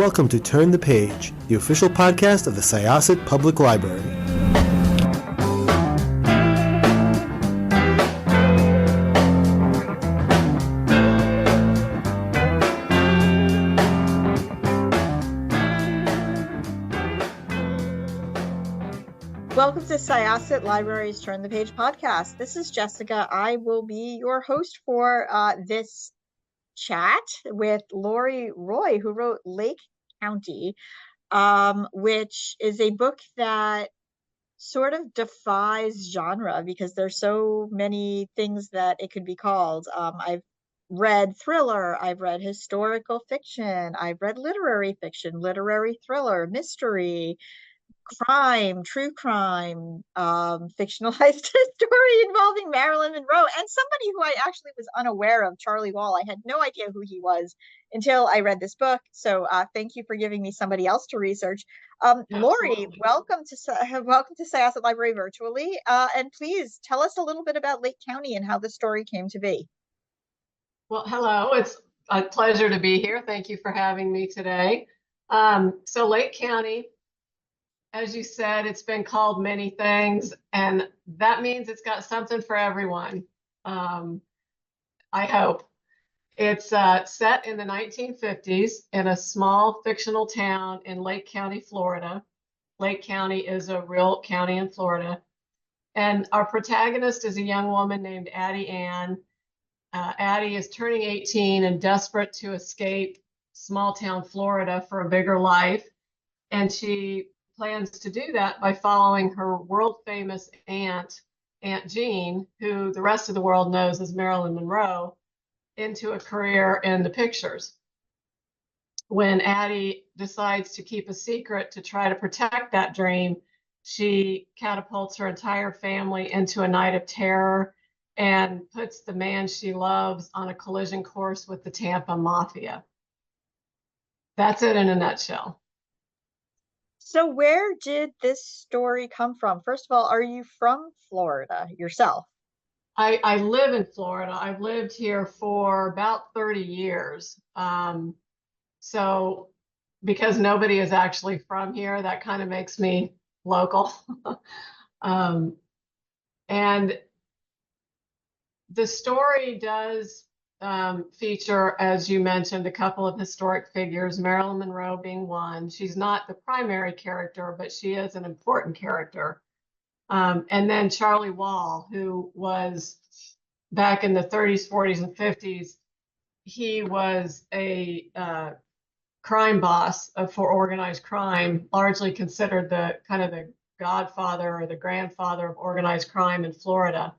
welcome to Turn the Page, the official podcast of the Syosset Public Library. Welcome to Syosset Library's Turn the Page podcast. This is Jessica. I will be your host for this chat with Lori Roy, who wrote Lake County, which is a book that sort of defies genre because there's so many things that it could be called. I've read thriller, I've read historical fiction, I've read literary fiction, literary thriller, mystery, crime, true crime, fictionalized story involving Marilyn Monroe, and somebody who I actually was unaware of, Charlie Wall. I had no idea who he was until I read this book. So thank you for giving me somebody else to research. Lori, welcome to Syosset Library virtually, and please tell us a little bit about Lake County and how the story came to be. Well, hello. It's a pleasure to be here. Thank you for having me today. So Lake County, as you said, it's been called many things, and that means it's got something for everyone. I hope. It's set in the 1950s in a small fictional town in Lake County, Florida. Lake County is a real county in Florida. And our protagonist is a young woman named Addie Ann. Addie is turning 18 and desperate to escape small town Florida for a bigger life. And she plans to do that by following her world famous aunt, Aunt Jean, who the rest of the world knows as Marilyn Monroe, into a career in the pictures. When Addie decides to keep a secret to try to protect that dream, she catapults her entire family into a night of terror and puts the man she loves on a collision course with the Tampa Mafia. That's it in a nutshell. So where did this story come from? First of all, are you from Florida yourself? I live in Florida. I've lived here for about 30 years. So because nobody is actually from here, that kind of makes me local. And the story does feature, as you mentioned, a couple of historic figures, Marilyn Monroe being one. She's not the primary character, but she is an important character. And then Charlie Wall, who was back in the 30s, 40s, and 50s, he was a crime boss for organized crime, largely considered the kind of the godfather or the grandfather of organized crime in Florida.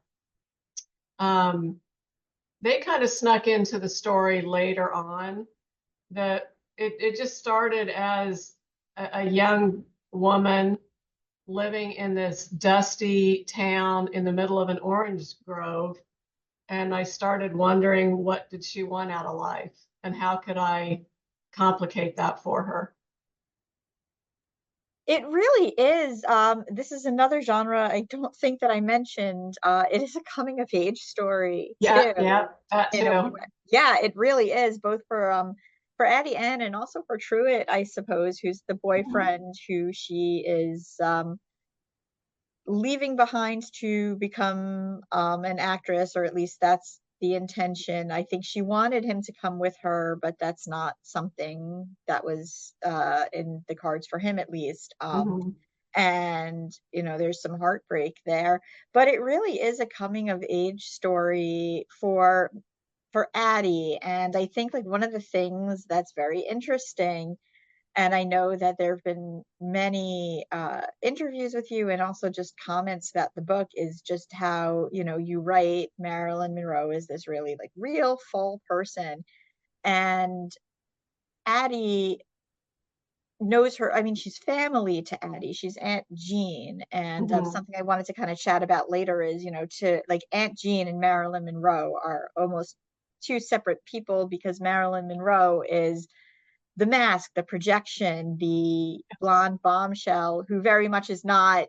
They kind of snuck into the story later on. It just started as a young woman living in this dusty town in the middle of an orange grove. And I started wondering, what did she want out of life? And how could I complicate that for her? It really is. This is another genre I don't think that I mentioned. It is a coming of age story too. Yeah, that too. Yeah, it really is, both for Addie Ann and also for Truett, I suppose, who's the boyfriend who she is leaving behind to become an actress, or at least that's the intention. I think she wanted him to come with her, but that's not something that was in the cards for him, at least. And there's some heartbreak there, but it really is a coming of age story for Addie. And I think, like, one of the things that's very interesting, and I know that there have been many interviews with you and also just comments about the book, is just how, you write Marilyn Monroe is this really, like, real full person. And Addie knows her. I mean, she's family to Addie. She's Aunt Jean. And something I wanted to kind of chat about later is, to, like, Aunt Jean and Marilyn Monroe are almost two separate people, because Marilyn Monroe is the mask, the projection, the blonde bombshell who very much is not,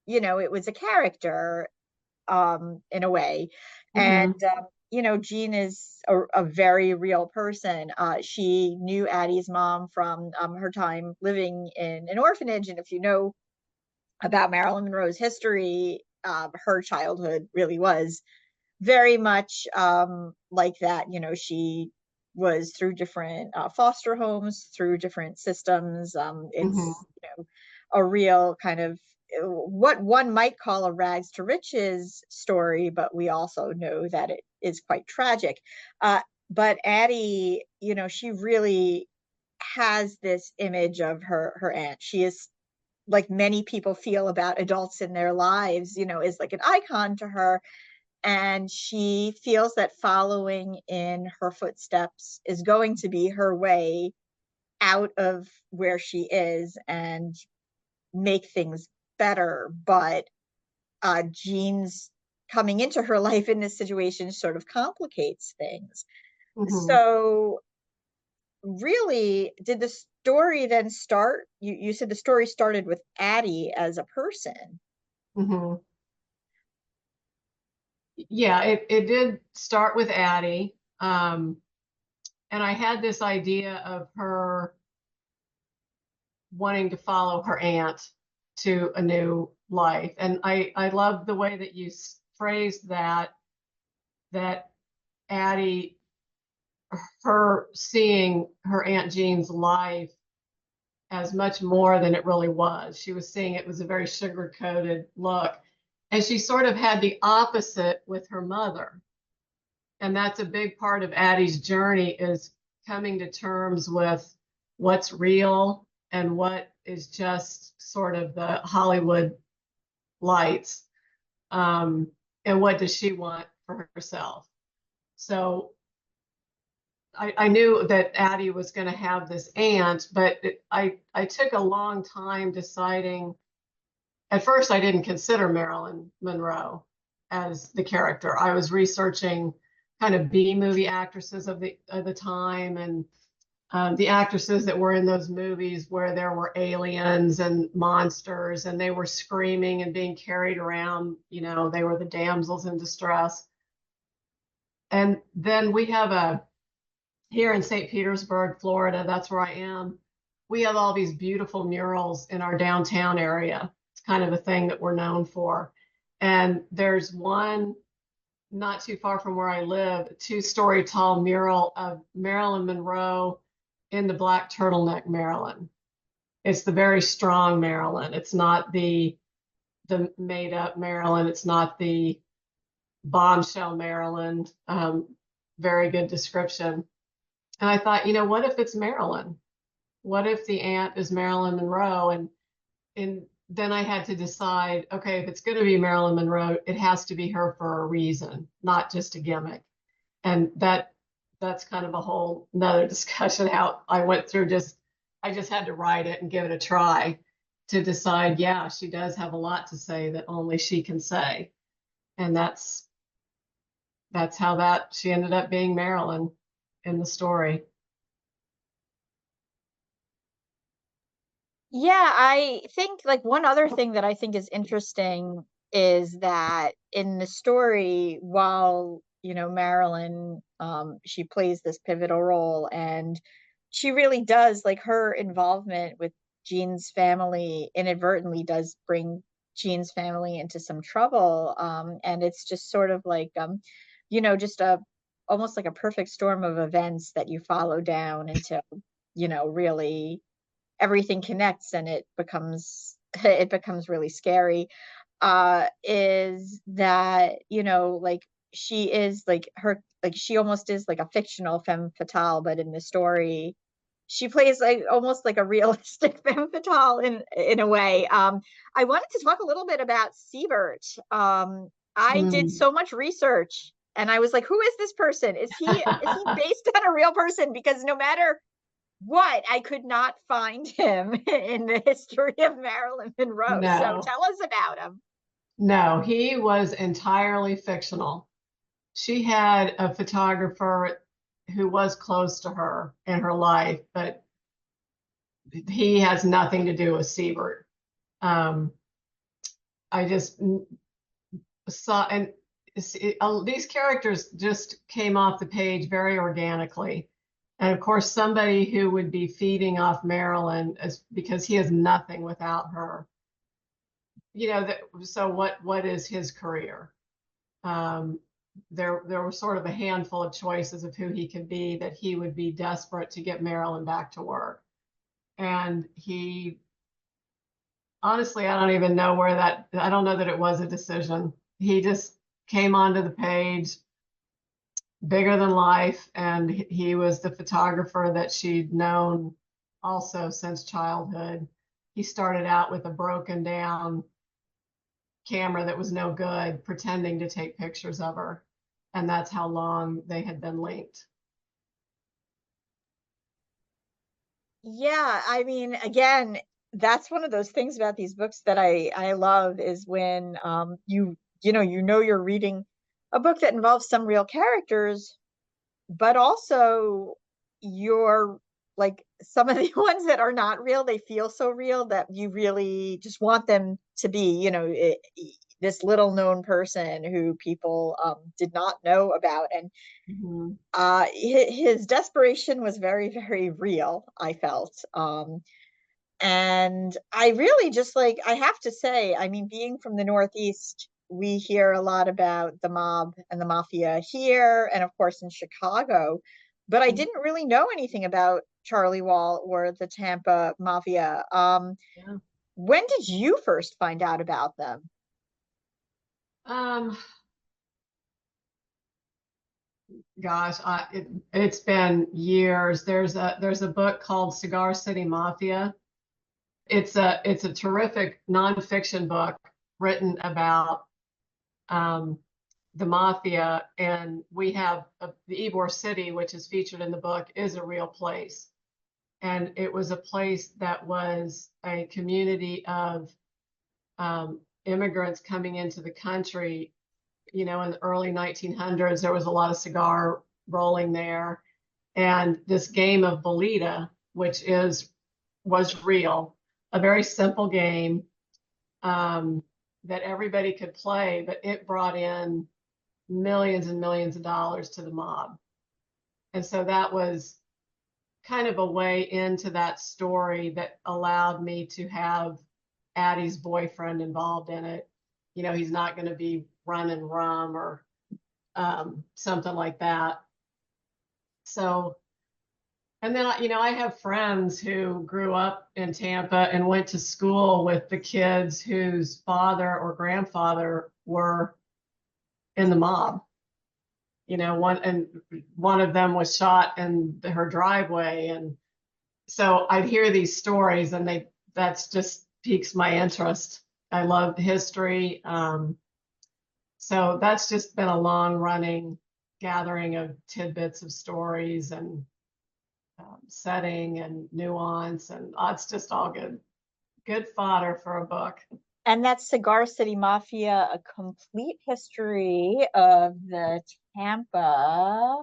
it was a character in a way. And, Jean is a very real person. She knew Addie's mom from her time living in an orphanage. And if you know about Marilyn Monroe's history, her childhood really was very much like that. She was through different foster homes, through different systems. It's a real kind of what one might call a rags to riches story, but we also know that it is quite tragic. But Addie, she really has this image of her aunt. She is, like many people feel about adults in their lives, is like an icon to her. And she feels that following in her footsteps is going to be her way out of where she is and make things better. But Jean's coming into her life in this situation sort of complicates things. So really, did the story then start? You said the story started with Addie as a person. Yeah, it did start with Addie. And I had this idea of her wanting to follow her aunt to a new life. And I love the way that you phrased that Addie, her seeing her Aunt Jean's life as much more than it really was. She was seeing it was a very sugar-coated look. And she sort of had the opposite with her mother. And that's a big part of Addie's journey, is coming to terms with what's real and what is just sort of the Hollywood lights. And what does she want for herself? So I knew that Addie was going to have this aunt, but I took a long time deciding. At first, I didn't consider Marilyn Monroe as the character. I was researching kind of B-movie actresses of the time, and the actresses that were in those movies where there were aliens and monsters and they were screaming and being carried around. They were the damsels in distress. And then we have here in St. Petersburg, Florida, that's where I am, we have all these beautiful murals in our downtown area. It's kind of a thing that we're known for. And there's one not too far from where I live, a 2-story tall mural of Marilyn Monroe in the black turtleneck Marilyn. It's the very strong Marilyn. It's not the made up Marilyn. It's not the bombshell Marilyn. Very good description. And I thought, what if it's Marilyn? What if the aunt is Marilyn Monroe? And then I had to decide, okay, if it's going to be Marilyn Monroe, it has to be her for a reason, not just a gimmick. And that's kind of a whole another discussion. How I went through I just had to write it and give it a try to decide, yeah, she does have a lot to say that only she can say. And that's how she ended up being Marilyn in the story. Yeah, I think like one other thing that I think is interesting is that in the story, while Marilyn, she plays this pivotal role, and she really does, like, her involvement with Jean's family inadvertently does bring Jean's family into some trouble, and it's just sort of like just almost like a perfect storm of events that you follow down until really everything connects and it becomes really scary. Is that like she is like her, like she almost is like a fictional femme fatale, but in the story she plays like almost like a realistic femme fatale in a way. I wanted to talk a little bit about Siebert. I did so much research and I was like, who is this person? Is he based on a real person? Because no matter what, I could not find him in the history of Marilyn Monroe. So No, tell us about him. no, he was entirely fictional. She had a photographer who was close to her in her life, but he has nothing to do with Siebert. I just saw, and these characters just came off the page very organically. And of course, somebody who would be feeding off Marilyn because he has nothing without her. So what is his career? There were sort of a handful of choices of who he could be, that he would be desperate to get Marilyn back to work. And he, honestly, I don't even know I don't know that it was a decision. He just came onto the page bigger than life, and he was the photographer that she'd known also since childhood. He started out with a broken down camera that was no good, pretending to take pictures of her, and that's how long they had been linked. Yeah, I mean, again, that's one of those things about these books that I love, is when you're reading a book that involves some real characters, but also you're like, some of the ones that are not real, they feel so real that you really just want them to be, this little known person who people did not know about. And Mhm. his desperation was very, very real, I felt. And I really just, like, I have to say, I mean, being from the Northeast, we hear a lot about the mob and the mafia here, and of course in Chicago, but I didn't really know anything about Charlie Wall or the Tampa Mafia. Yeah. When did you first find out about them? Um, Gosh, it's been years. There's a book called Cigar City Mafia. It's a terrific nonfiction book written about um, the mafia, and we have the Ybor City, which is featured in the book, is a real place, and it was a place that was a community of immigrants coming into the country. In the early 1900s, there was a lot of cigar rolling there, and this game of bolita, which was real, a very simple game that everybody could play, but it brought in millions and millions of dollars to the mob. And so that was kind of a way into that story that allowed me to have Addie's boyfriend involved in it. He's not going to be running rum or something like that. So, and then, I have friends who grew up in Tampa and went to school with the kids whose father or grandfather were in the mob. One of them was shot in her driveway. And so I'd hear these stories, and that's just piques my interest. I love history. So that's just been a long running gathering of tidbits of stories and setting and nuance, and it's just all good fodder for a book. And that's Cigar City Mafia, A Complete History of the Tampa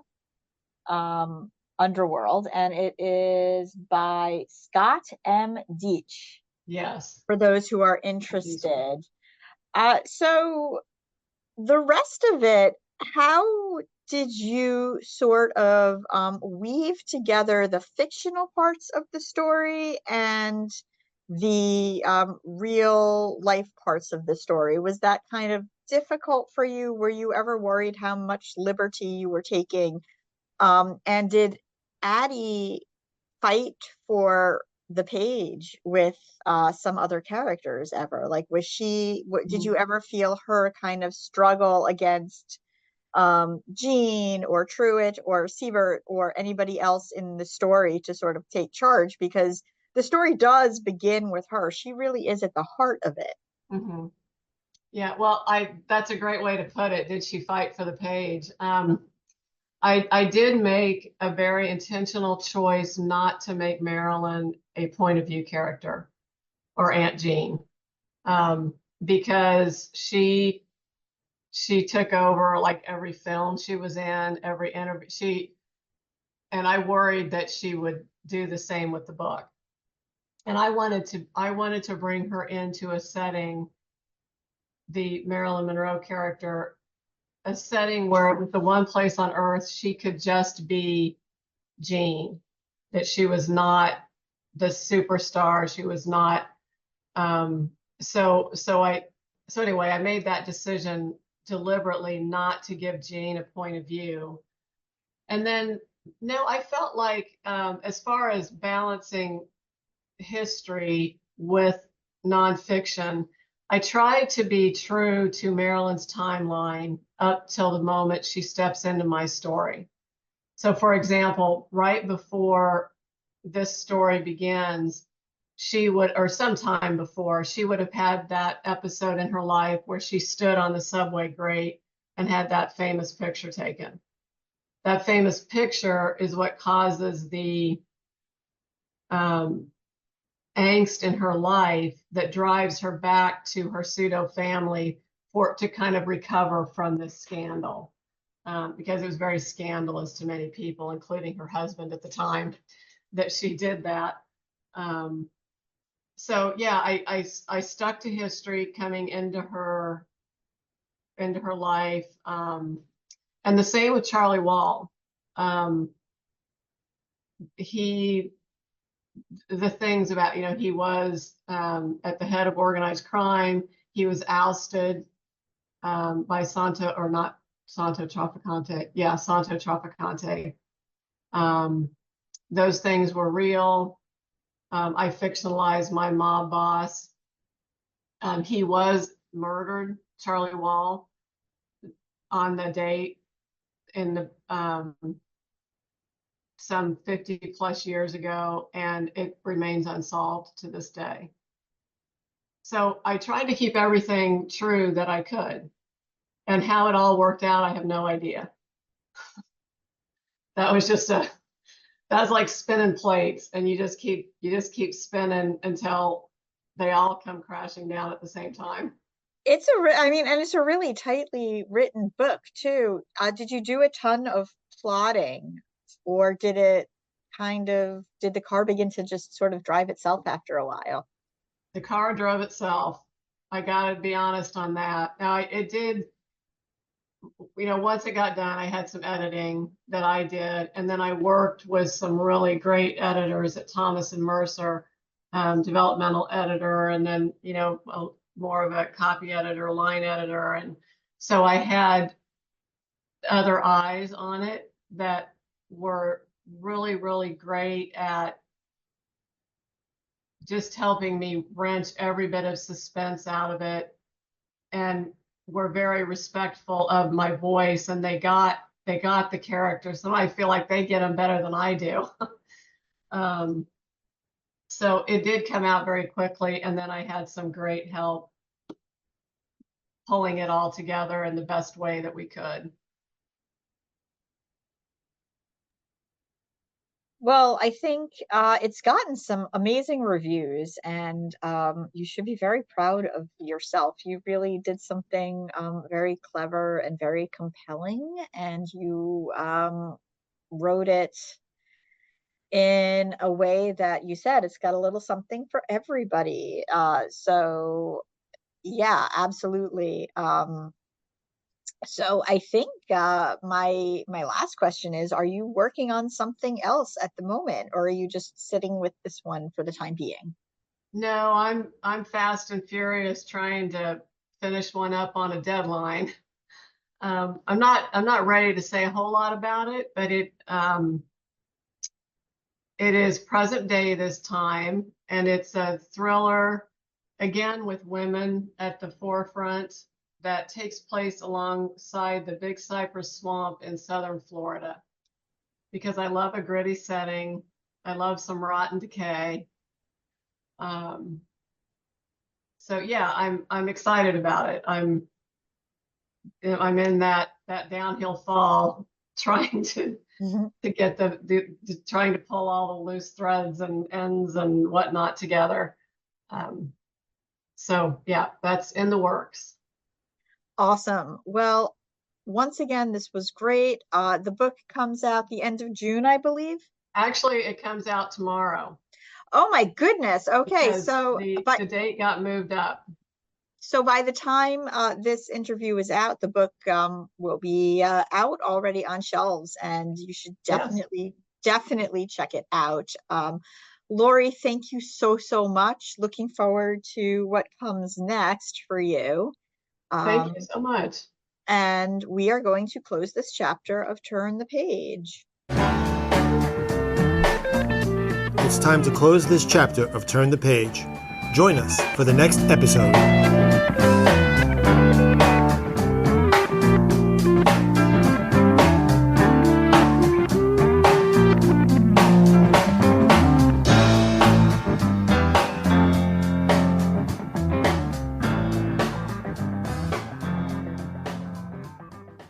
Underworld. And it is by Scott M. Deitch, Yes. for those who are interested. So the rest of it, how did you sort of weave together the fictional parts of the story and the real life parts of the story? Was that kind of difficult for you? Were you ever worried how much liberty you were taking? And did Addie fight for the page with some other characters ever? Like, did you ever feel her kind of struggle against Jean or Truett or Siebert or anybody else in the story to sort of take charge? Because the story does begin with her. She really is at the heart of it. Mm-hmm. Yeah, well, that's a great way to put it. Did she fight for the page? I did make a very intentional choice not to make Marilyn a point of view character or Aunt Jean, because she took over like every film she was in, every interview. And I worried that she would do the same with the book. And I wanted to bring her into a setting, the Marilyn Monroe character, a setting where it was the one place on earth she could just be Jean, that she was not the superstar. She was not, so anyway, I made that decision deliberately not to give Jean a point of view. And then, no, I felt like, as far as balancing history with nonfiction, I tried to be true to Marilyn's timeline up till the moment she steps into my story. So, for example, right before this story begins, she would, or sometime before, she would have had that episode in her life where she stood on the subway grate and had that famous picture taken. That famous picture is what causes the angst in her life that drives her back to her pseudo family to kind of recover from this scandal, because it was very scandalous to many people, including her husband at the time, that she did that. So yeah, I stuck to history coming into her life, and the same with Charlie Wall. The things about, he was at the head of organized crime. He was ousted by Santo, or not Santo Trafficante. Yeah, Santo Trafficante. Those things were real. I fictionalized my mob boss. He was murdered, Charlie Wall, on the date in the some 50 plus years ago, and it remains unsolved to this day. So I tried to keep everything true that I could, and how it all worked out, I have no idea. That was like spinning plates, and you just keep spinning until they all come crashing down at the same time. It's it's a really tightly written book too. Did you do a ton of plotting, or did the car begin to just sort of drive itself after a while? The car drove itself. I gotta be honest on that. Now it did, once it got done, I had some editing that I did, and then I worked with some really great editors at Thomas and Mercer, developmental editor, and then, more of a copy editor, line editor. And so I had other eyes on it that were really, really great at just helping me wrench every bit of suspense out of it, and were very respectful of my voice, and they got the characters. So I feel like they get them better than I do. So it did come out very quickly, and then I had some great help pulling it all together in the best way that we could. Well, I think it's gotten some amazing reviews, and you should be very proud of yourself. You really did something very clever and very compelling, and you wrote it in a way that you said it's got a little something for everybody. So yeah, absolutely. So I think my last question is, are you working on something else at the moment, or are you just sitting with this one for the time being? No, I'm fast and furious trying to finish one up on a deadline. I'm not ready to say a whole lot about it, but it is present day this time, and it's a thriller, again with women at the forefront, that takes place alongside the Big Cypress Swamp in southern Florida, because I love a gritty setting. I love some rotten decay. So yeah, I'm excited about it. I'm in that downhill fall, trying to get trying to pull all the loose threads and ends and whatnot together. So yeah, that's in the works. Awesome. Well, once again, this was great. The book comes out the end of June, I believe. Actually, it comes out tomorrow. Oh my goodness. Okay, so the date got moved up. So by the time this interview is out, the book will be out already on shelves, and you should Yes. definitely check it out. Lori, thank you so much. Looking forward to what comes next for you. Thank you Um, so much. and we are going to close this chapter of Turn the Page. It's time to close this chapter of Turn the Page. Join us for the next episode.